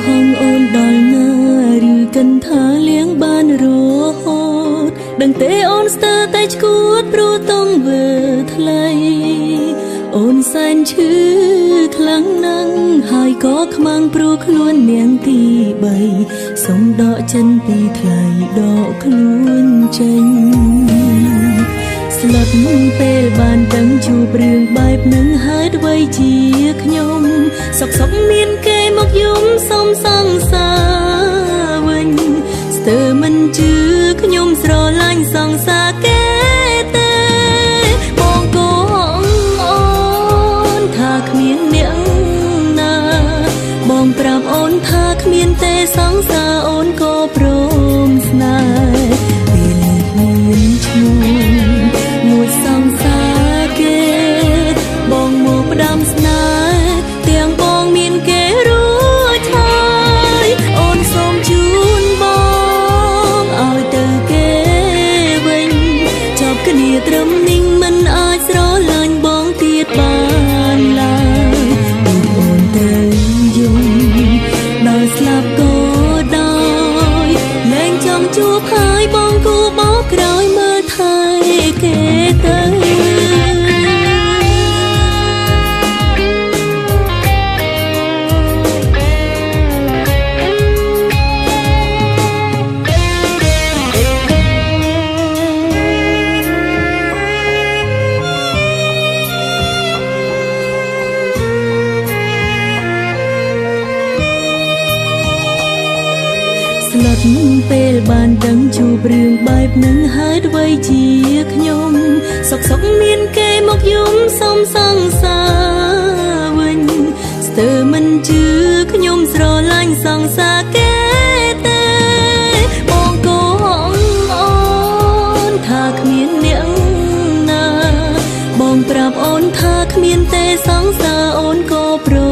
ហងអូនដល់ណាឬកិនថាលៀងបានរហូតដឹងទេអូនស្ទើរតែឈួតព្រោះต้องវើថ្លៃអូនសែនឈឺខ្លាំងណាស់ហើយក៏ខ្មាំងព្រោះខ្លួននាងទី3សូមដកចិនពីថ្លៃដកខ្លួនចេញស្លុតពេលបានដឹងជួបរឿងបែបនឹងហើយអ្វីជាខ្ញុំសុកមានគេមកយំសុំសង្សារវិញស្ទើរមិនជឿខ្ញុំស្រឡាញ់សង្សារគេទេបងកូនអូនថាគ្មានអ្នកណាបងប្រាប់អូនថាគ្មានទេសង្សារអូនក៏ព្រមស្នេហ៍ពេលមានឈ្មោះមួយសង្សារគេបងមកផ្ដាំស្នេហ៍ទាំងបងមានគេរួចហើយអូនសូមជូនបងឲ្យទៅគេវិញចប់គ្នាត្រឹមនេះមិនអាចស្រឡាញ់បងទៀតបានឡើយអូនទៅយំដល់ស្លាប់ក៏ដោយលែងចង់ជួបហើយបងគូបោកក្រោយមើលថែគេទៅស្លុតពេលបានដឹងជួបរឿងបែបនឹងហើយអ្វីជាខ្ញុំសុកមានគេមកយំសុំសង្សារវិញស្ទើរមិនជឿខ្ញុំស្រឡាញ់សង្សារគេទេបងកូនអូនថាគ្មានអ្នកណាបងប្រាប់អូនថាគ្មានទេសង្សារអូនក៏ព្រម